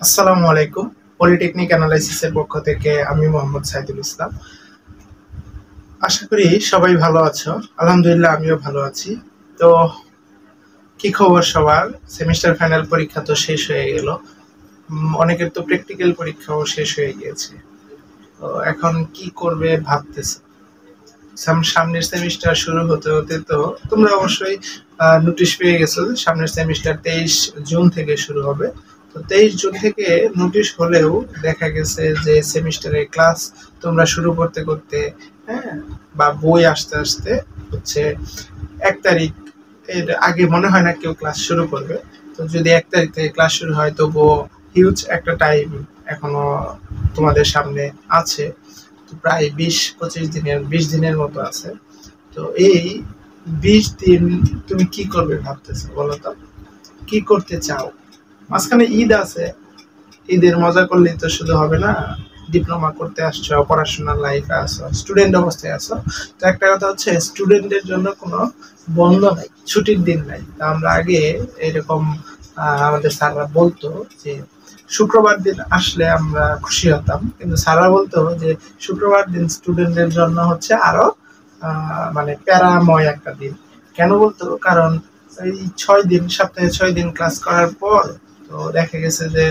আসসালামু আলাইকুম। পলিটেকনিক অ্যানালাইসিসের পক্ষ থেকে আমি মোহাম্মদ সাইদুল ইসলাম। আশা করি সবাই ভালো আছো। আলহামদুলিল্লাহ আমিও ভালো আছি। তো কি খবর সবার? সেমিস্টার ফাইনাল পরীক্ষা তো শেষ হয়ে গেল। অনেকের তো প্র্যাকটিক্যাল পরীক্ষাও শেষ হয়ে গিয়েছে। তো এখন কি করবে ভাবতেছে। সামনের সেমিস্টার শুরু হতে হতে তো তোমরা অবশ্যই নোটিশ পেয়ে গেছো যে সামনের সেমিস্টার 23 জুন থেকে শুরু হবে। তো 23 জুন থেকে নোটিশ হলেও দেখা গেছে যে সেমিস্টারের ক্লাস তোমরা শুরু করতে করতে, হ্যাঁ, বা বই আসতে আসতে হচ্ছে 1 তারিখ এর আগে মনে হয় না কেউ ক্লাস শুরু করবে। তো যদি 1 তারিখ থেকে ক্লাস শুরু হয় তবুও হিউজ একটা টাইম এখনো তোমাদের সামনে আছে। তো প্রায় 20-25 দিনের 20 দিনের মতো আছে। তো এই 20 দিন তুমি কি করবে ভাবতেছো বলো তো? কি করতে চাও? মাঝখানে ঈদ আছে। ঈদের মজা করলেই তো শুধু হবে না। ডিপ্লোমা করতে আসছো, পড়াশোনার লাইফে আসো, স্টুডেন্ট অবস্থায় আসো। তো একটা কথা হচ্ছে স্টুডেন্টদের জন্য কোনো বন্ধ নাই, ছুটির দিন নাই। তা আমরা আগে এরকম আমাদের স্যাররা বলতো যে শুক্রবার দিন আসলে আমরা খুশি হতাম, কিন্তু স্যাররা বলতো যে শুক্রবার দিন স্টুডেন্টদের জন্য হচ্ছে আরো মানে প্যারাময় একটা দিন। কেন বলতো? কারণ এই 6 দিন, সপ্তাহে 6 দিন ক্লাস করার পর তো দেখা গেছে যে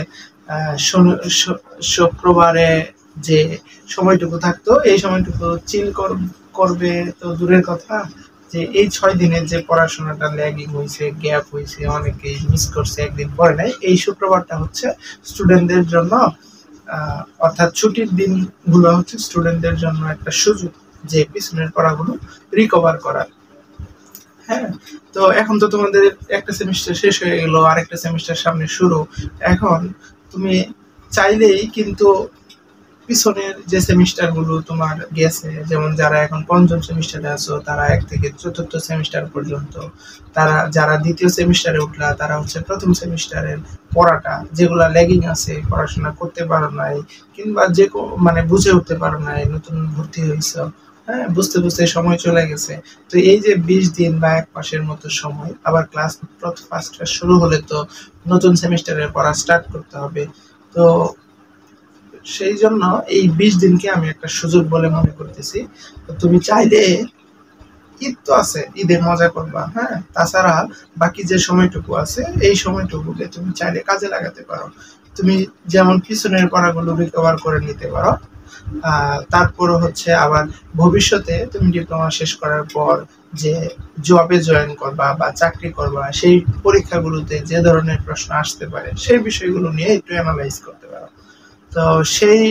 শুক্রবারে যে সময়টুকু থাকতো এই সময়টুকু চিল করবে তো দূরের কথা, যে এই 6 দিনের যে পড়াশোনাটা ল্যাগিং হয়েছে, গ্যাপ হয়েছে, অনেকেই মিস করছে, একদিন পরে নাই, এই শুক্রবারটা হচ্ছে স্টুডেন্টদের জন্য অর্থাৎ ছুটির দিনগুলো হচ্ছে স্টুডেন্টদের জন্য একটা সুযোগ যে পিছনের পড়াগুলো রিকভার করার। হ্যাঁ, তো এখন তো তোমাদের একটা সেমিস্টার শেষ হয়ে গেল, আরেকটা সেমিস্টার সামনে শুরু। এখন তুমি চাইলেই কিন্তু পিছনের যে সেমিস্টার গুলো তোমার গেছে, যেমন যারা এখন পঞ্চম সেমিস্টারে আছো তারা 1 থেকে 4র্থ সেমিস্টার পর্যন্ত, তারা যারা দ্বিতীয় সেমিস্টারে উঠলা তারা হচ্ছে প্রথম সেমিস্টারের পড়াটা যেগুলা ল্যাগিং আছে, পড়াশোনা করতে পারো নাই, কিংবা যে মানে বুঝে উঠতে পারো নাই, নতুন ভর্তি হয়েছো, হ্যাঁ, বুঝতে বুঝতে সময় চলে গেছে। তো এই যে 20 দিন বা 1 মাসের মতো সময়, আবার ক্লাস ফার্স্ট শুরু হলে তো নতুন সেমিস্টারের পড়া স্টার্ট করতে হবে। তো সেই জন্য এই 20 দিনকে আমি একটা সুযোগ বলে মনে করতেছি। তো তুমি চাইলে, ঈদ তো আছে, ঈদে মজা করবা, হ্যাঁ, তাছাড়া বাকি যে সময়টুকু আছে এই সময়টুকুকে তুমি চাইলে কাজে লাগাতে পারো। তুমি যেমন পিছনের পড়াগুলো রিকভার করে নিতে পারো। তারপরও হচ্ছে আবার ভবিষ্যতে তুমি ডিপ্লোমা শেষ করার পর যে জবে জয়েন করবা বা চাকরি করবা সেই পরীক্ষাগুলোতে যে ধরনের প্রশ্ন আসতে পারে সেই বিষয়গুলো নিয়ে একটু অ্যানালাইজ করতে পারো। তো সেই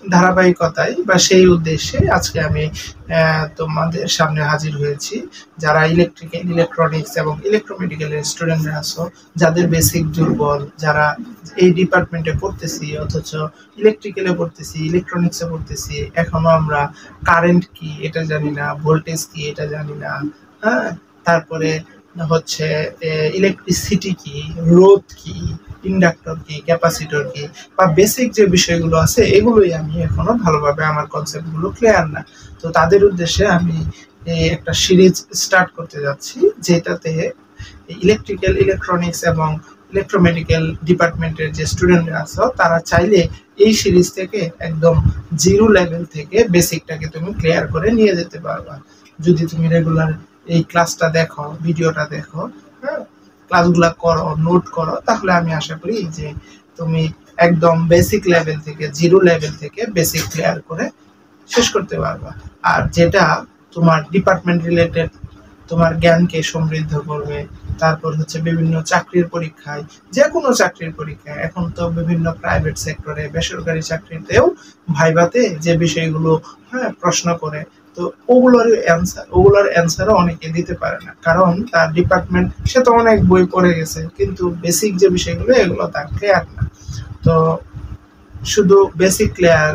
ধারাবাহিকতায় বা সেই উদ্দেশ্যে আজকে আমি তোমাদের সামনে হাজির হয়েছি। যারা ইলেকট্রিক্যাল, ইলেকট্রনিক্স এবং ইলেকট্রোমেডিক্যালের স্টুডেন্টরা আছো, যাদের বেসিক দুর্বল, যারা এই ডিপার্টমেন্টে পড়তেছি অথচ ইলেকট্রিক্যালে পড়তেছি, ইলেকট্রনিক্সে পড়তেছি, এখনো আমরা কারেন্ট কি এটা জানি না, ভোল্টেজ কি এটা জানি না, হ্যাঁ, তারপরে হচ্ছে ইলেকট্রিসিটি কি, রোধ কি, ইন্ডাক্টর কি, ক্যাপাসিটর কি, বা বেসিক যে বিষয়গুলো আছে এগুলোই আমি এখনো ভালোভাবে আমার কনসেপ্টগুলো ক্লিয়ার না। তো তাদের উদ্দেশ্যে আমি একটা সিরিজ স্টার্ট করতে যাচ্ছি, যেটাতে ইলেকট্রিক্যাল, ইলেকট্রনিক্স এবং ইলেকট্রোমেডিক্যাল ডিপার্টমেন্টের যে স্টুডেন্টরা আছে তারা চাইলে এই সিরিজ থেকে একদম জিরো লেভেল থেকে বেসিকটাকে তুমি ক্লিয়ার করে নিয়ে যেতে পারবা যদি তুমি রেগুলার এই ক্লাসটা দেখো, ভিডিওটা দেখো, হ্যাঁ, ক্লাসগুলা করো, নোট করো, তাহলে আমি আশা করি যে তুমি একদম বেসিক লেভেল থেকে, জিরো লেভেল থেকে বেসিক ক্লিয়ার করে শেষ করতে পারবা। আর যেটা তোমার ডিপার্টমেন্ট রিলেটেড তোমার জ্ঞানকে সমৃদ্ধ করবে। তারপর হচ্ছে বিভিন্ন চাকরির পরীক্ষায়, যে কোনো চাকরির পরীক্ষায়, এখন তো বিভিন্ন প্রাইভেট সেক্টরে, বেসরকারি চাকরিতেও ভাইভাতে যে বিষয়গুলো, হ্যাঁ, প্রশ্ন করে, তো ওগুলোর অ্যান্সারও অনেকে দিতে পারে না, কারণ তার ডিপার্টমেন্ট, সে তো অনেক বই পড়ে গেছে কিন্তু বেসিক যে বিষয়গুলো এগুলো তার ক্লিয়ার না। তো শুধু বেসিক ক্লিয়ার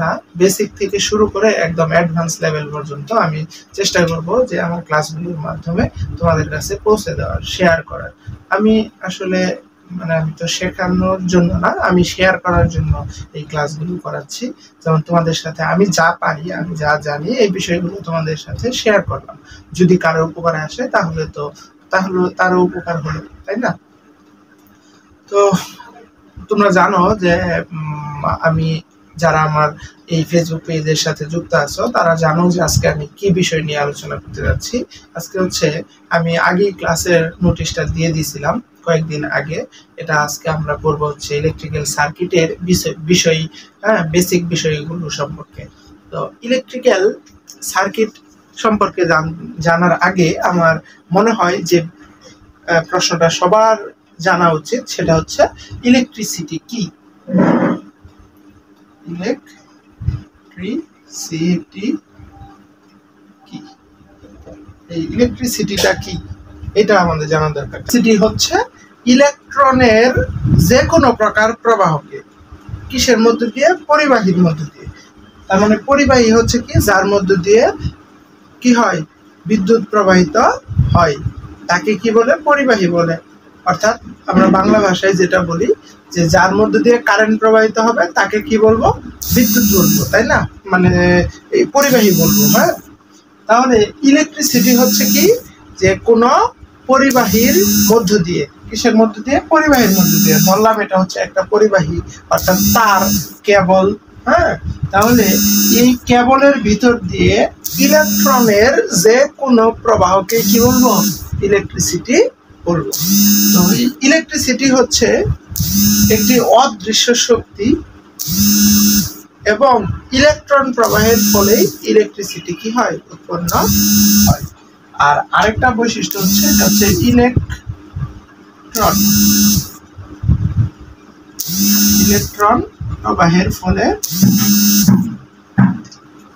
না, বেসিক থেকে শুরু করে একদম অ্যাডভান্স লেভেল পর্যন্ত আমি চেষ্টা করব যে আমার ক্লাসগুলোর মাধ্যমে তোমাদের কাছে পৌঁছে দেওয়ার, শেয়ার করার। আমি আসলে মানে আমি তো শেখানোর জন্য না, আমি শেয়ার করার জন্য এই ক্লাসগুলো করাচ্ছি। যেমন তোমাদের সাথে আমি যা পারি, আমি যা জানি এই বিষয়গুলো তোমাদের সাথে শেয়ার করলাম। যদি কারো উপকারে আসে তাহলে তারও উপকার হলো, তাই না? তো তোমরা জানো যে আমি যারা আমার এই ফেসবুক পেজের সাথে যুক্ত আছো তারা জানো যে আজকে আমি কি বিষয় নিয়ে আলোচনা করতে যাচ্ছি। আজকে হচ্ছে আমি আগেই ক্লাসের নোটিশটা দিয়ে দিয়েছিলাম কয়েকদিন আগে। এটা আজকে আমরা পড়বো হচ্ছে ইলেকট্রিক্যাল সার্কিটের বিষয়, হ্যাঁ, বেসিক বিষয়গুলো সম্পর্কে। তো ইলেকট্রিক্যাল সার্কিট সম্পর্কে জানার আগে আমার মনে হয় যে প্রশ্নটা সবার জানা উচিত, সেটা হচ্ছে ইলেকট্রিসিটি কি। ইলেকট্রিসিটি কি, এই ইলেকট্রিসিটিটা কি এটা আমাদের জানা দরকার। সিটি হচ্ছে ইলেকট্রনের যে কোনো প্রকার প্রবাহকে কিসের মধ্য দিয়ে, পরিবাহীর মধ্য দিয়ে। তার মানে পরিবাহী হচ্ছে কি, যার মধ্য দিয়ে কি হয়, বিদ্যুৎ প্রবাহিত হয়, তাকে কি বলে, পরিবাহী বলে। অর্থাৎ আমরা বাংলা ভাষায় যেটা বলি যে যার মধ্য দিয়ে কারেন্ট প্রবাহিত হবে তাকে কি বলবো, বিদ্যুৎ বলবো, তাই না, মানে এই পরিবাহী বলবো। হ্যাঁ, তাহলে ইলেকট্রিসিটি হচ্ছে কি, যে কোনো পরিবাহীর মধ্য দিয়ে, কিসের মধ্য দিয়ে, পরিবাহীর মধ্য দিয়ে। বললাম এটা হচ্ছে একটা পরিবাহী, অর্থাৎ তার, কেবল। হ্যাঁ, তাহলে এই কেবলের ভিতর দিয়ে ইলেকট্রনের যে কোনো প্রবাহকে কি বলবো, ইলেকট্রিসিটি বলবো। তো ইলেকট্রিসিটি হচ্ছে একটি অদৃশ্য শক্তি এবং ইলেকট্রন প্রবাহের ফলে ইলেকট্রিসিটি কি হয়, উৎপন্ন হয়। আর আরেকটা বৈশিষ্ট্য হচ্ছে, এটা হচ্ছে ইলেকট্রন প্রবাহের ফলে,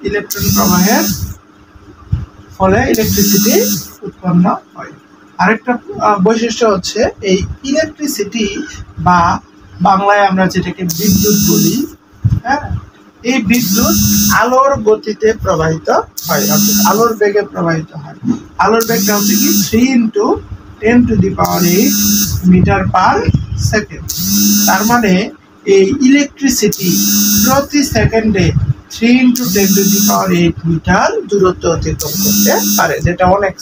ইলেকট্রিসিটি উৎপন্ন হয়। আরেকটা বৈশিষ্ট্য হচ্ছে এই ইলেকট্রিসিটি বা বাংলায় আমরা যেটাকে বিদ্যুৎ বলি, হ্যাঁ, এই বিদ্যুৎ আলোর গতিতে প্রবাহিত হয়, অর্থাৎ আলোর বেগে প্রবাহিত হয়। আলোর বেগটা হচ্ছে কি 3 × 10⁸ মিটার পার সেকেন্ড। তার মানে এই ইলেকট্রিসিটি প্রতি সেকেন্ডে 3 × 10⁸ মিটার দূরত্ব অতিক্রম করতে পারে, যেটা অনেক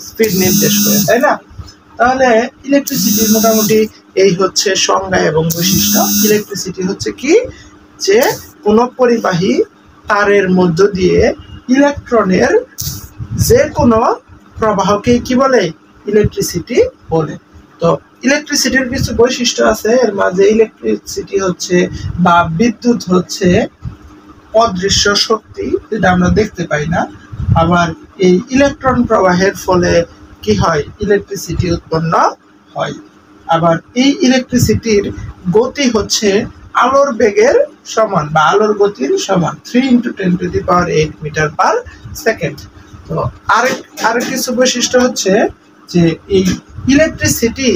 স্পিড নির্দেশ করে, তাই না। তাহলে ইলেকট্রিসিটির মোটামুটি এই হচ্ছে সংজ্ঞা এবং বৈশিষ্ট্য। ইলেকট্রিসিটি হচ্ছে কি, যে কোনো পরিবাহী তারের মধ্য দিয়ে ইলেকট্রনের যে কোনো প্রবাহকে কি বলে, ইলেকট্রিসিটি বলে। তো ইলেকট্রিসিটির কিছু বৈশিষ্ট্য আছে, এর মাঝে ইলেকট্রিসিটি হচ্ছে বা বিদ্যুৎ হচ্ছে অদৃশ্য শক্তি, যেটা আমরা দেখতে পাই না। আবার এই ইলেকট্রন প্রবাহের ফলে কি হয়, ইলেকট্রিসিটি উৎপন্ন হয়। আবার এই ইলেকট্রিসিটির গতি হচ্ছে আলোর বেগের সমান বা আলোর গতির সমান, 3 × 10⁸ মিটার পার সেকেন্ড। তো আরেক কিছু বৈশিষ্ট্য হচ্ছে যে এই ইলেকট্রিসিটি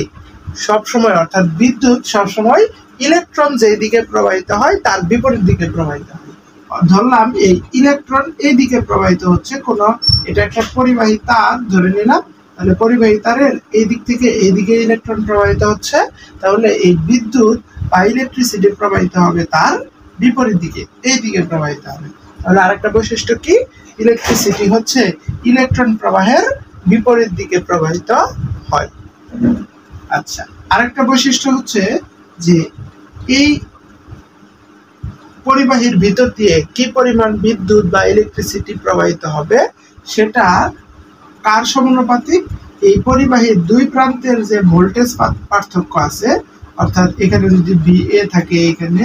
সবসময়, অর্থাৎ বিদ্যুৎ সবসময় ইলেকট্রন যেই দিকে প্রবাহিত হয় তার বিপরীত দিকে প্রবাহিত হয়। ধরলাম এই ইলেকট্রন এই দিকে প্রবাহিত হচ্ছে, কোনো এটা একটা পরিবাহী তার ধরে নিলাম, তাহলে পরিবাহী তারের এই দিক থেকে এই দিকে ইলেকট্রন প্রবাহিত হচ্ছে, তাহলে এই বিদ্যুৎ বা ইলেকট্রিসিটি প্রবাহিত হবে তার বিপরীত দিকে, এই দিকে প্রবাহিত হবে। তাহলে আরেকটা বৈশিষ্ট্য কি, ইলেকট্রিসিটি হচ্ছে ইলেকট্রন প্রবাহের বিপরীত দিকে প্রবাহিত হয়। আচ্ছা, আরেকটা বৈশিষ্ট্য হচ্ছে যে এই পরিবাহীর ভিতর দিয়ে কি পরিমাণ বিদ্যুৎ বা ইলেকট্রিসিটি প্রবাহিত হবে সেটা কার সমানুপাতিক, এই পরিবাহীর দুই প্রান্তের যে ভোল্টেজ পার্থক্য আছে, অর্থাৎ এখানে যদি VA থাকে, এখানে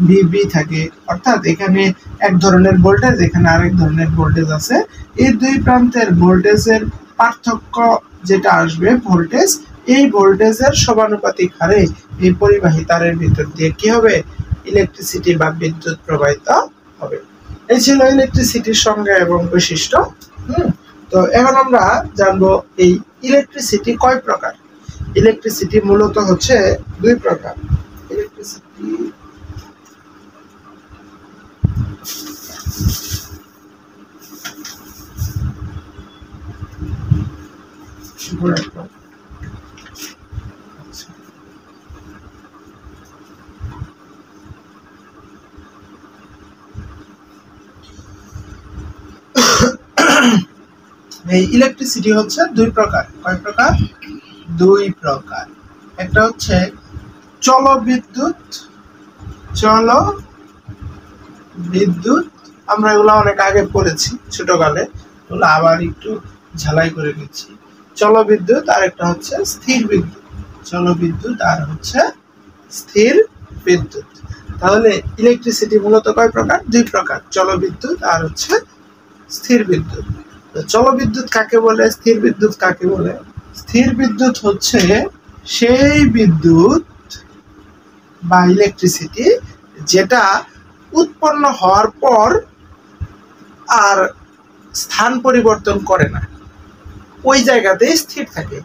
VB থাকে, অর্থাৎ এখানে এক ধরনের ভোল্টেজ, এখানে আরেক ধরনের ভোল্টেজ আছে, এই দুই প্রান্তের ভোল্টেজের পার্থক্য যেটা আসবে ভোল্টেজ, এই ভোল্টেজের সমানুপাতিক হারে এই পরিবাহী তারের ভিতর দিয়ে কি হবে, ইলেকট্রিসিটি বা বিদ্যুৎ প্রবাহিত হবে। এই ছিল ইলেকট্রিসিটির সংজ্ঞা এবং বৈশিষ্ট্য। তো এখন আমরা জানবো এই ইলেকট্রিসিটি কয় প্রকার। ইলেকট্রিসিটি মূলত হচ্ছে দুই প্রকার। ইলেকট্রিসিটি এই ইলেকট্রিসিটি হচ্ছে দুই প্রকার। কয় প্রকার? দুই প্রকার। একটা হচ্ছে চল বিদ্যুৎ আমরা এগুলো অনেক আগে পড়েছি ছোটকালে, ওগুলো আবার একটু ঝালাই করে নিচ্ছি। চল বিদ্যুৎ আর একটা হচ্ছে স্থির বিদ্যুৎ। চল বিদ্যুৎ আর হচ্ছে স্থির বিদ্যুৎ। তাহলে ইলেকট্রিসিটি মূলত কয় প্রকার? দুই প্রকার, চল বিদ্যুৎ আর হচ্ছে স্থির বিদ্যুৎ। চল বিদ্যুৎ কাকে বলে, স্থির বিদ্যুৎ কাকে বলে? স্থির বিদ্যুৎ হচ্ছে সেই বিদ্যুৎ বা ইলেকট্রিসিটি যেটা উৎপন্ন হওয়ার পর আর স্থান পরিবর্তন করে না, ওই জায়গাতেই স্থির থাকে।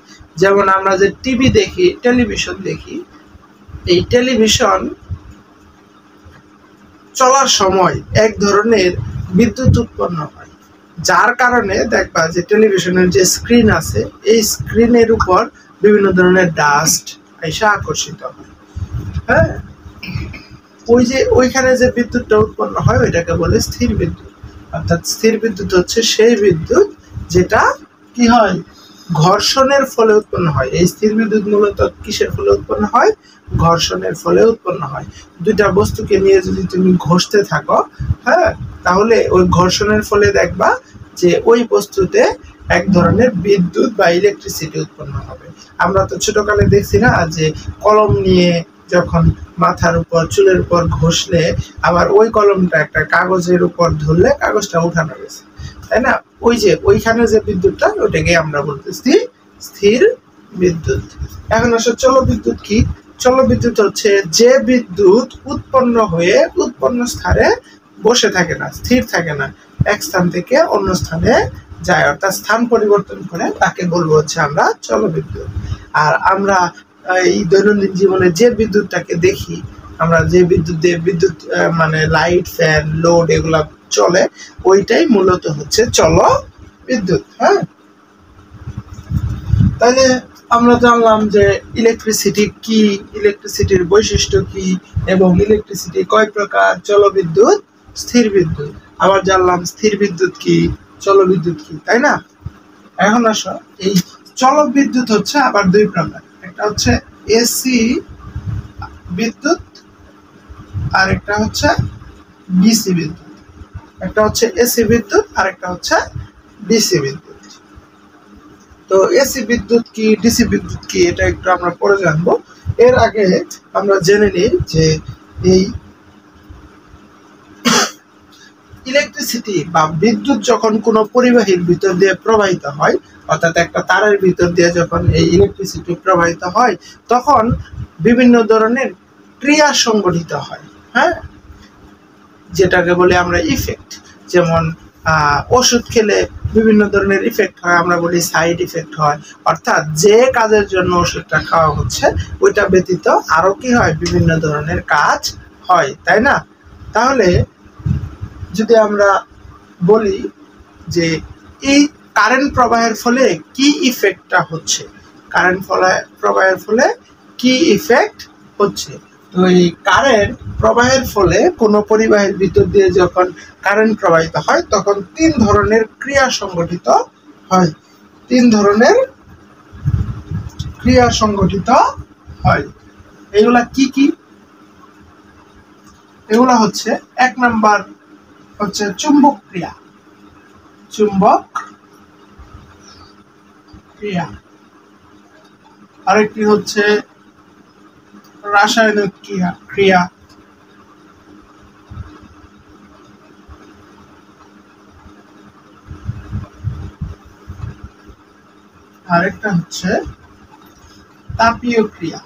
যেমন আমরা যে টিভি দেখি, টেলিভিশন দেখি, এই টেলিভিশন চলার সময় এক ধরনের বিদ্যুৎ উৎপন্ন হয়, যার কারণে দেখবা যে টেলিভিশনের যে স্ক্রিন আছে, এই স্ক্রিনের উপর বিভিন্ন ধরনের ডাস্ট এসে আকর্ষিত হয়। হ্যাঁ, ওই যে ওইখানে যে বিদ্যুৎটা উৎপন্ন হয় ওইটাকে বলে স্থির বিদ্যুৎ। অর্থাৎ স্থির বিদ্যুৎ হচ্ছে সেই বিদ্যুৎ যেটা কি হয়, ঘর্ষণের ফলে উৎপন্ন হয়। এই স্থির বিদ্যুৎ মূলত কিসের ফলে উৎপন্ন হয়? ঘর্ষণের ফলে উৎপন্ন হয়। দুইটা বস্তুকে নিয়ে যদি তুমি ঘষতে থাকো, হ্যাঁ, তাহলে ওই ঘর্ষণের ফলে দেখবা যে ওই বস্তুতে এক ধরনের বিদ্যুৎ বা ইলেকট্রিসিটি উৎপন্ন হবে। আমরা তো ছোটকালে দেখছি না যে কলম নিয়ে যখন মাথার উপর চুলের উপর ঘষলে আবার ওই কলমটা একটা কাগজের উপর ধরলে কাগজটা উঠানো গেছে, তাই না? ওই যে ওইখানে যে বিদ্যুৎটা, ওটাকে আমরা বলতেছি স্থির বিদ্যুৎ। এখন আসলে চল বিদ্যুৎ কি? চল বিদ্যুৎ হচ্ছে যে বিদ্যুৎ উৎপন্ন হয়ে উৎপন্ন স্থানে বসে থাকে না, স্থির থাকে না, এক স্থান থেকে অন্য স্থানে যায়, অর্থাৎ স্থান পরিবর্তন করে, তাকে বলবো হচ্ছে আমরা চল বিদ্যুৎ। আর আমরা এই দৈনন্দিন জীবনে যে বিদ্যুৎটাকে দেখি, আমরা যে বিদ্যুৎ দিয়ে বিদ্যুৎ মানে লাইট, ফ্যান, লোড এগুলা চলে, ওইটাই মূলত হচ্ছে চল বিদ্যুৎ। হ্যাঁ, তাহলে আমরা জানলাম যে ইলেকট্রিসিটি কি, ইলেকট্রিসিটির বৈশিষ্ট্য কি, এবং ইলেকট্রিসিটি কয় প্রকার, চল বিদ্যুৎ, স্থির বিদ্যুৎ। আবার জানলাম স্থির বিদ্যুৎ কি, চল বিদ্যুৎ কি, তাই না? এখন আসো, এই চল বিদ্যুৎ হচ্ছে আবার দুই প্রকার। একটা হচ্ছে এসি বিদ্যুৎ আর একটা হচ্ছে ডিসি বিদ্যুৎ। একটা হচ্ছে এসি বিদ্যুৎ আর একটা হচ্ছে ডিসি বিদ্যুৎ। তো এসি বিদ্যুৎ কি, ডিসি বিদ্যুৎ কি, এটা একটু আমরা পরে জানবো। এর আগে আমরা জেনে নিই যে এই ইলেকট্রিসিটি বা বিদ্যুৎ যখন কোনো পরিবাহীর ভিতর দিয়ে প্রবাহিত হয়, অর্থাৎ একটা তারের ভিতর দিয়ে যখন এই ইলেকট্রিসিটি প্রবাহিত হয়, তখন বিভিন্ন ধরনের ক্রিয়া সংঘটিত হয়। হ্যাঁ, যেটাকে বলি আমরা ইফেক্ট। যেমন ওষুধ খেলে বিভিন্ন ধরনের ইফেক্ট হয়, আমরা বলি সাইড ইফেক্ট হয়। অর্থাৎ যে কাজের জন্য ওষুধটা খাওয়া হচ্ছে ওইটা ব্যতীত আরো কি হয়, বিভিন্ন ধরনের কাজ হয়, তাই না? তাহলে যদি আমরা বলি যে এই কারেন্ট প্রবাহের ফলে কি ইফেক্টটা হচ্ছে, কারেন্ট প্রবাহের ফলে কি ইফেক্ট হচ্ছে, তো এই কারেন্ট প্রবাহের ফলে কোনো পরিবাহের ভিতর দিয়ে যখন কারেন্ট প্রবাহিত হয় তখন তিন ধরনের ক্রিয়া সংঘটিত হয়। তিন ধরনের ক্রিয়া সংঘটিত হয়। এগুলা কি কি? এগুলা হচ্ছে, এক নাম্বার হচ্ছে চুম্বক ক্রিয়া, চুম্বক ক্রিয়া। আরেকটি হচ্ছে রাসায়নিক ক্রিয়া। আরেকটা হচ্ছে তাপীয় ক্রিয়া।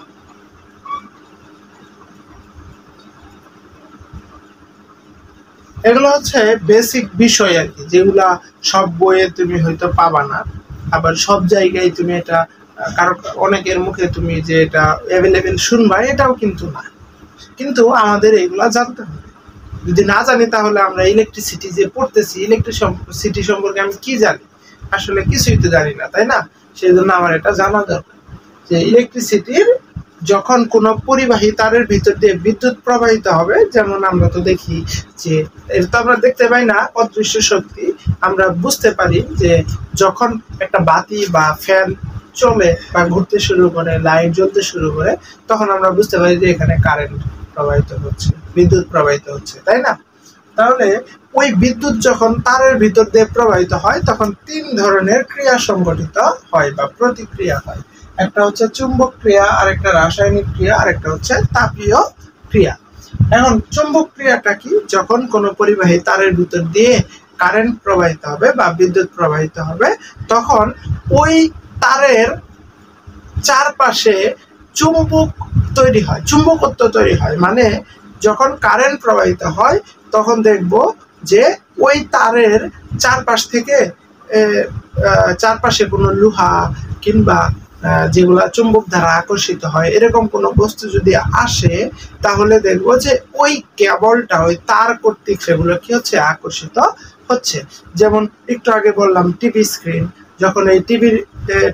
এগুলো হচ্ছে বেসিক বিষয় আর কি, যেগুলা সব বইয়ে তুমি হয়তো পাবা না, আবার সব জায়গায় তুমি এটা কারো অনেকের মুখে তুমি যে এটা অ্যাভেলেবেল শুনবা এটাও কিন্তু না। কিন্তু আমাদের এগুলা জানতে হবে। যদি না জানি তাহলে আমরা ইলেকট্রিসিটি যে পড়তেছি, ইলেকট্রিসিটি সম্পর্কে আমি কি জানি? আসলে কিছুই তো জানি না, তাই না? সেই জন্য আমার এটা জানা দরকার যে ইলেকট্রিসিটির যখন কোনো পরিবাহী তারের ভিতর দিয়ে বিদ্যুৎ প্রবাহিত হবে, যেমন আমরা তো দেখি যে এটা তো আমরা দেখতে পাই না, অদৃশ্য শক্তি। আমরা বুঝতে পারি যে যখন একটা বাতি বা ফ্যান চলে বা ঘুরতে শুরু করে, লাইট জ্বলতে শুরু করে, তখন আমরা বুঝতে পারি যে এখানে কারেন্ট প্রবাহিত হচ্ছে, বিদ্যুৎ প্রবাহিত হচ্ছে, তাই না? তাহলে ওই বিদ্যুৎ যখন তারের ভিতর দিয়ে প্রবাহিত হয় তখন 3 ধরনের ক্রিয়া সংঘটিত হয় বা প্রতিক্রিয়া হয়। একটা হচ্ছে চুম্বক ক্রিয়া, আরেকটা রাসায়নিক ক্রিয়া, আরেকটা হচ্ছে তাপীয় ক্রিয়া। এখন চুম্বক ক্রিয়াটা কি? যখন কোনো পরিবাহী তারের ভিতর দিয়ে কারেন্ট প্রবাহিত হবে বা বিদ্যুৎ প্রবাহিত হবে, তখন ওই তারের চারপাশে চুম্বক তৈরি হয়, চুম্বকত্ব তৈরি হয়। মানে যখন কারেন্ট প্রবাহিত হয় তখন দেখব যে ওই তারের চারপাশ থেকে চারপাশে কোনো লোহা কিংবা যেগুলা চুম্বক দ্বারা আকর্ষিত হয় এরকম কোনো বস্তু যদি আসে, তাহলে দেখব যে ওই কেবলটা, ওই তার কর্তৃক সেগুলো কি হচ্ছে, আকর্ষিত হচ্ছে। যেমন একটু আগে বললাম টিভি স্ক্রিন, যখন এই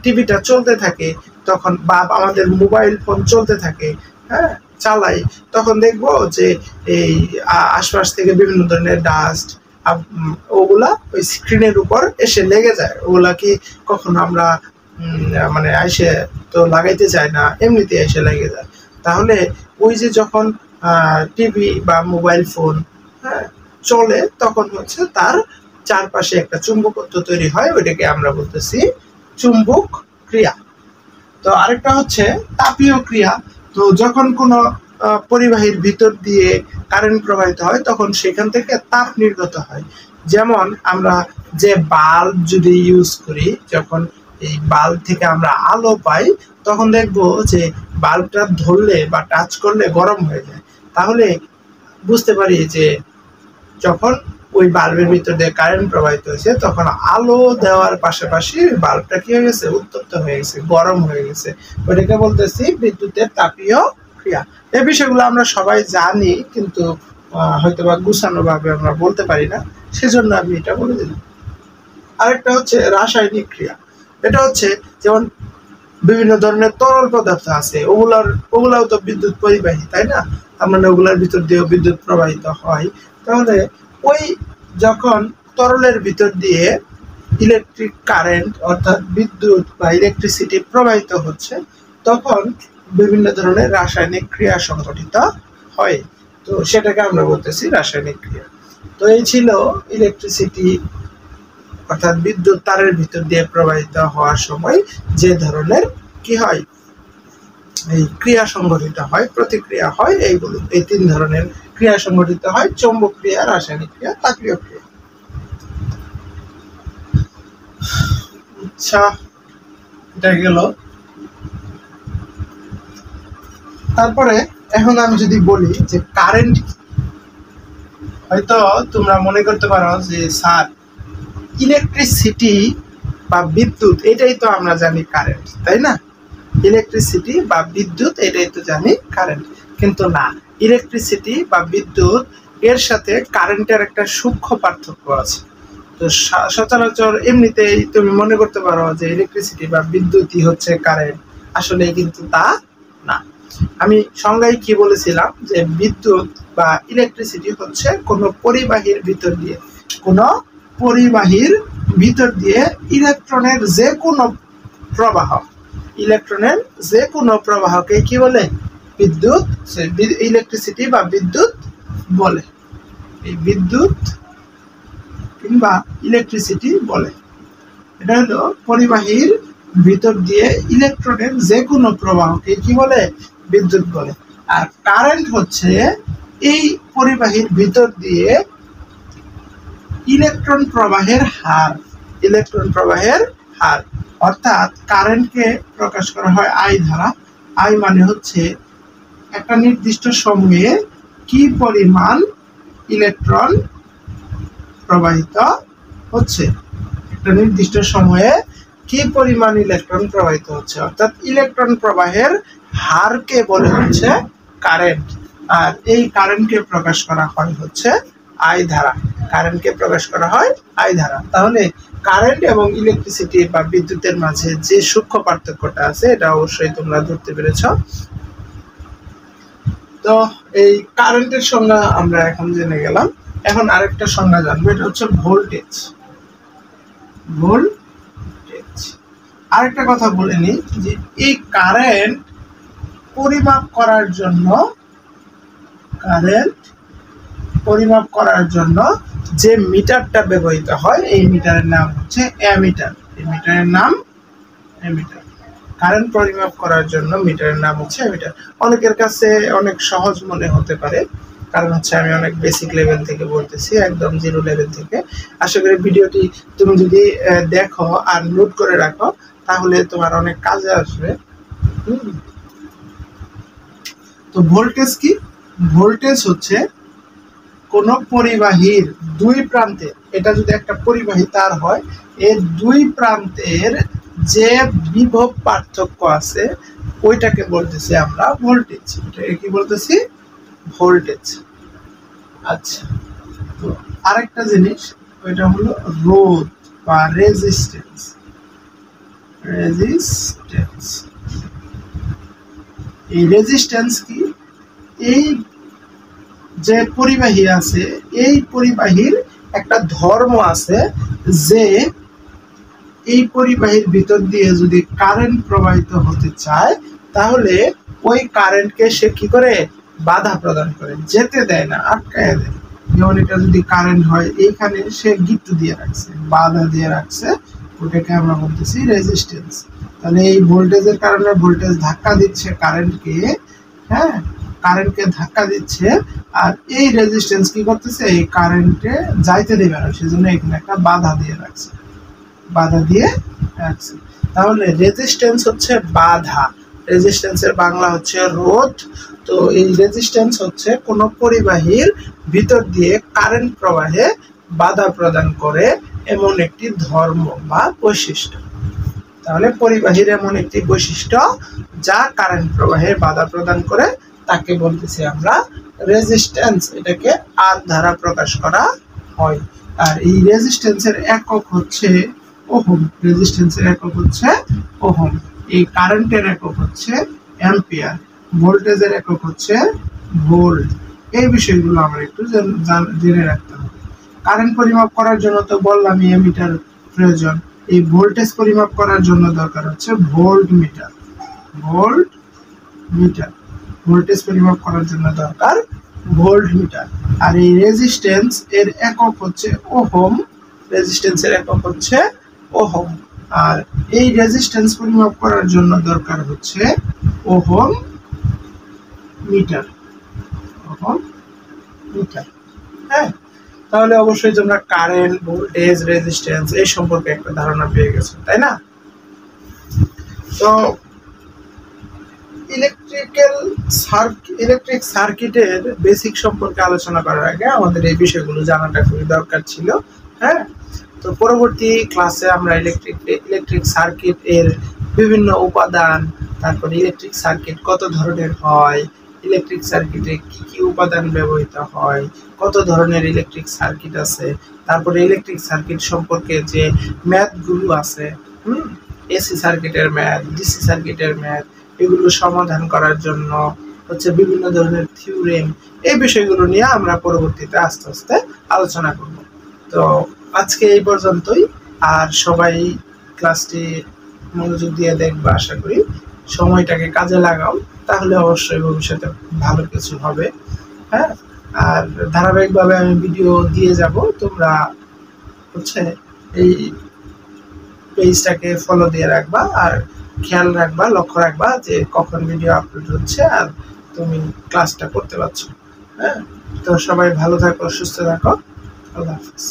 টিভিটা চলতে থাকে তখন, বা আমাদের মোবাইল ফোন চলতে থাকে, হ্যাঁ, চালাই, তখন দেখবো যে এই আশপাশ থেকে বিভিন্ন ধরনের ডাস্ট ওগুলা ওই স্ক্রিনের উপর এসে লেগে যায়। ওগুলা কি কখনো আমরা মানে এসে তো লাগাইতে চাই না, এমনিতে এসে লেগে যায়। তাহলে ওই যে যখন টিভি বা মোবাইল ফোন, হ্যাঁ, চলে তখন হচ্ছে তার চারপাশে একটা চুম্বকত্ব তৈরি হয়, ওইটাকে আমরা বলতেছি চুম্বক ক্রিয়া। তো আরেকটা হচ্ছে তাপীয় ক্রিয়া। তো যখন কোনো পরিবাহীর ভিতর দিয়ে কারেন্ট প্রবাহিত হয় তখন সেখান থেকে তাপ নির্গত হয়। যেমন আমরা যে বাল্ব যদি ইউজ করি, যখন এই বাল্ব থেকে আমরা আলো পাই তখন দেখবো যে বাল্বটা ধরলে বা টাচ করলে গরম হয়ে যায়। তাহলে বুঝতে পারি যে যখন ওই বাল্বের ভিতর দিয়ে কারেন্ট প্রবাহিত হয়েছে তখন আলো দেওয়ার পাশাপাশি বাল্বটা কি হয়ে গেছে, উত্তপ্ত হয়ে গেছে, গরম হয়ে গেছে। ওইটাকে বলতেছি বিদ্যুতের তাপীয় ক্রিয়া। এই বিষয়গুলো আমরা সবাই জানি, কিন্তু হয়তো বা গুছানো ভাবে আমরা বলতে পারি না, সেজন্য আমি এটা বলে দিলাম। আরেকটা হচ্ছে রাসায়নিক ক্রিয়া। এটা হচ্ছে যেমন বিভিন্ন ধরনের তরল পদার্থ আছে, ওগুলাও তো বিদ্যুৎ পরিবাহী, তাই না? তার মানে ওগুলোর ভিতর দিয়েও বিদ্যুৎ প্রবাহিত হয়। তাহলে ওই যখন তরলের ভিতর দিয়ে ইলেকট্রিক কারেন্ট অর্থাৎ বিদ্যুৎ বা ইলেকট্রিসিটি প্রবাহিত হচ্ছে তখন বিভিন্ন ধরনের রাসায়নিক ক্রিয়া সংঘটিত হয়। তো সেটাকে আমরা বলতেছি রাসায়নিক ক্রিয়া। তো এই ছিল ইলেকট্রিসিটি অর্থাৎ বিদ্যুৎ তারের ভিতর দিয়ে প্রবাহিত হওয়ার সময় যে ধরনের কি হয়, এই ক্রিয়া সংঘটিত হয়, প্রতিক্রিয়া হয়, এইগুলো, এই 3 ধরনের ক্রিয়া সংঘটিত হয়: চৌম্বক ক্রিয়া, রাসায়নিক ক্রিয়া, তাপীয় ক্রিয়া। আচ্ছা, এটা গেল। তারপরে এখন আমি যদি বলি যে কারেন্ট, হয়তো তোমরা মনে করতে পারো যে স্যার ইলেকট্রিসিটি বা বিদ্যুৎ এটাই তো আমরা জানি কারেন্ট, তাই না? ইলেকট্রিসিটি বা বিদ্যুৎ এটাই তো জানি কারেন্ট, কিন্তু না, ইলেকট্রিসিটি বা বিদ্যুৎ এর সাথে কারেন্টের একটা সূক্ষ্ম পার্থক্য আছে। তো সচরাচর এমনিতেই তুমি মনে করতে পারো যে ইলেকট্রিসিটি বা বিদ্যুৎই হচ্ছে কারেন্ট, আসলে কিন্তু তা না। আমি সংজ্ঞায় কি বলেছিলাম যে বিদ্যুৎ বা ইলেকট্রিসিটি হচ্ছে কোনো পরিবাহীর ভিতর দিয়ে, কোনো পরিবাহীর ভিতর দিয়ে ইলেকট্রনের যে কোনো প্রবাহ, ইলেকট্রনের যে কোনো প্রবাহকে কি বলে, বিদ্যুৎ, ইলেকট্রিসিটি বা বিদ্যুৎ বলে। এই বিদ্যুৎ কিংবা ইলেকট্রিসিটি বলে। এটা হলো পরিবাহীর ভিতর দিয়ে ইলেকট্রনের যে কোনো প্রবাহকে কি বলে, বিদ্যুৎ বলে। আর কারেন্ট হচ্ছে এই পরিবাহীর ভিতর দিয়ে ইলেকট্রন প্রবাহের হার, ইলেকট্রন প্রবাহের হার। অর্থাৎ কারেন্টকে প্রকাশ করা হয় আই দ্বারা। আই মানে হচ্ছে একটা নির্দিষ্ট সময়ে কি পরিমাণ ইলেকট্রন প্রবাহিত হচ্ছে, একটা নির্দিষ্ট সময়ে কি পরিমাণ ইলেকট্রন প্রবাহিত হচ্ছে, অর্থাৎ ইলেকট্রন প্রবাহের হারকে বলে হচ্ছে কারেন্ট। আর এই কারেন্টকে প্রকাশ করা হয় হচ্ছে আই ধারা, কারেন্টকে প্রকাশ করা হয় আই ধারা। তাহলে কারেন্ট এবং ইলেকট্রিসিটি বা বিদ্যুতের মাঝে যে সূক্ষ্ম পার্থক্যটা আছে এটা অবশ্যই তোমরা ধরতে পেরেছ। তো এই কারেন্টের সংজ্ঞা আমরা এখন জেনে গেলাম। এখন আরেকটা সংজ্ঞা জানবো, এটা হচ্ছে ভোল্টেজ। ভোল্টেজ আরেকটা কথা বলে নিই যে এই কারেন্ট পরিমাপ করার জন্য যে মিটারটা ব্যবহৃত হয় এই মিটারের নাম হচ্ছে অ্যামিটার। এই মিটারের নাম অ্যামিটার। কারেন্ট পরিমাপ করার জন্য মিটারের নাম হচ্ছে অ্যামিটার। অনেকের কাছে অনেক সহজ মনে হতে পারে, কারণ হচ্ছে আমি অনেক বেসিক লেভেল থেকে বলতেছি, একদম জিরো লেভেল থেকে। আশা করি ভিডিওটি তুমি যদি দেখো আর নোট করে রাখো তাহলে তোমার অনেক কাজে আসবে। তো ভোল্টেজ কি? ভোল্টেজ হচ্ছে কোন পরিবাহীর দুই প্রান্তে, এটা যদি একটা পরিবাহী তার হয়, এর দুই প্রান্তের যে বিভব পার্থক্য আছে ওইটাকে বলতেছি আমরা ভোল্টেজ। এটাকে কি বলতেছি? ভোল্টেজ। আচ্ছা, তো আরেকটা জিনিস ওইটা হলো রোধ বা রেজিস্ট্যান্স। এই রেজিস্ট্যান্স কি? এই যে পরিবাহী আছে এই পরিবাহীর একটা ধর্ম আছে যে এই পরিবাহীর ভিতর দিয়ে যদি কারেন্ট প্রবাহিত হতে চায় তাহলে ওই কারেন্টকে সে কি করে? বাধা প্রদান করে, যেতে দেয় না, আটকায় দেয়। যেমন এটা যদি কারেন্ট হয় এইখানে সে গিট্টু দিয়ে রাখছে, বাধা দিয়ে রাখছে, ওটাকে আমরা বলতেছি রেজিস্ট্যান্স। তাহলে এই ভোল্টেজের কারণে ভোল্টেজ ধাক্কা দিচ্ছে কারেন্টকে, হ্যাঁ, কারেন্টকে ধাক্কা দিচ্ছে, আর এই রেজিস্ট্যান্স কি করতেছে? এই কারেন্টে যাইতে দেবে না, সেজন্য এখানে একটা বাধা দিয়ে রাখছে। তাহলে রেজিস্ট্যান্স হচ্ছে বাধা, রেজিস্ট্যান্সের বাংলা হচ্ছে রোধ। তো এই রেজিস্ট্যান্স হচ্ছে কোন পরিবাহীর ভিতর দিয়ে কারেন্ট প্রবাহে বাধা প্রদান করে এমন একটি ধর্ম বা বৈশিষ্ট্য। তাহলে পরিবাহীর এমন একটি বৈশিষ্ট্য যা কারেন্ট প্রবাহে বাধা প্রদান করে তাকে বলতেছি আমরা রেজিস্ট্যান্স। এটাকে আর দ্বারা প্রকাশ করা হয়। আর এই রেজিস্ট্যান্সের একক হচ্ছে ওহম। রেজিস্ট্যান্সের একক হচ্ছে ওহম। এই কারেন্টের একক হচ্ছে অ্যাম্পিয়ার। ভোল্টেজের একক হচ্ছে ভোল্ট। এই বিষয়গুলো আমরা একটু জেনে রাখতে হবে। কারেন্ট পরিমাপ করার জন্য তো বললাম অ্যামিটার প্রয়োজন। এই ভোল্টেজ পরিমাপ করার জন্য দরকার হচ্ছে ভোল্ট মিটার। ভোল্টেজ পরিমাপ করার জন্য দরকার ভোল্ট মিটার। আর এই রেজিস্ট্যান্স এর একক হচ্ছে ওহম। রেজিস্ট্যান্সের একক হচ্ছে ওহম। আর এই রেজিস্ট্যান্স পরিমাপ করার জন্য দরকার হচ্ছে ওহম মিটার। হ্যাঁ, তাহলে অবশ্যই তোমরা কারেন্ট, ভোল্টেজ, রেজিস্ট্যান্স এই সম্পর্কে একটা ধারণা পেয়ে গেছো, তাই না? তো ইলেকট্রিক সার্কিটের বেসিক সম্পর্কে আলোচনা করার আগে আমাদের এই বিষয়গুলো জানাটা খুবই দরকার ছিল। হ্যাঁ, তো পরবর্তী ক্লাসে আমরা ইলেকট্রিক সার্কিট এর বিভিন্ন উপাদান, তারপর ইলেকট্রিক সার্কিট কত ধরনের হয়, ইলেকট্রিক সার্কিটে কি কি উপাদান ব্যবহৃত হয়, কত ধরনের ইলেকট্রিক সার্কিট আছে, তারপরে ইলেকট্রিক সার্কিট সম্পর্কে যে ম্যাথগুলো আছে, এসি সার্কিটের ম্যাথ, ডিসি সার্কিটের ম্যাথ, এগুলো সমাধান করার জন্য হচ্ছে বিভিন্ন ধরনের থিওরেম, এই বিষয়গুলো নিয়ে আমরা পরবর্তীতে আস্তে আস্তে আলোচনা করব। তো আজকে এই পর্যন্তই। আর সবাই ক্লাসটি মনোযোগ দিয়ে দেখবা, আশা করি সময়টাকে কাজে লাগাও, তাহলে অবশ্যই ভবিষ্যতে ভালো কিছু হবে। হ্যাঁ, আর ধারাবাহিকভাবে আমি ভিডিও দিয়ে যাব, তোমরা হচ্ছে এই পেজটাকে ফলো দিয়ে রাখবা আর খেয়াল রাখবা, লক্ষ্য রাখবা যে কখন ভিডিও আপলোড হচ্ছে আর তুমি ক্লাসটা করতে পারছো। হ্যাঁ, তো সবাই ভালো থাকো, সুস্থ থাকো। আল্লাহ হাফেজ।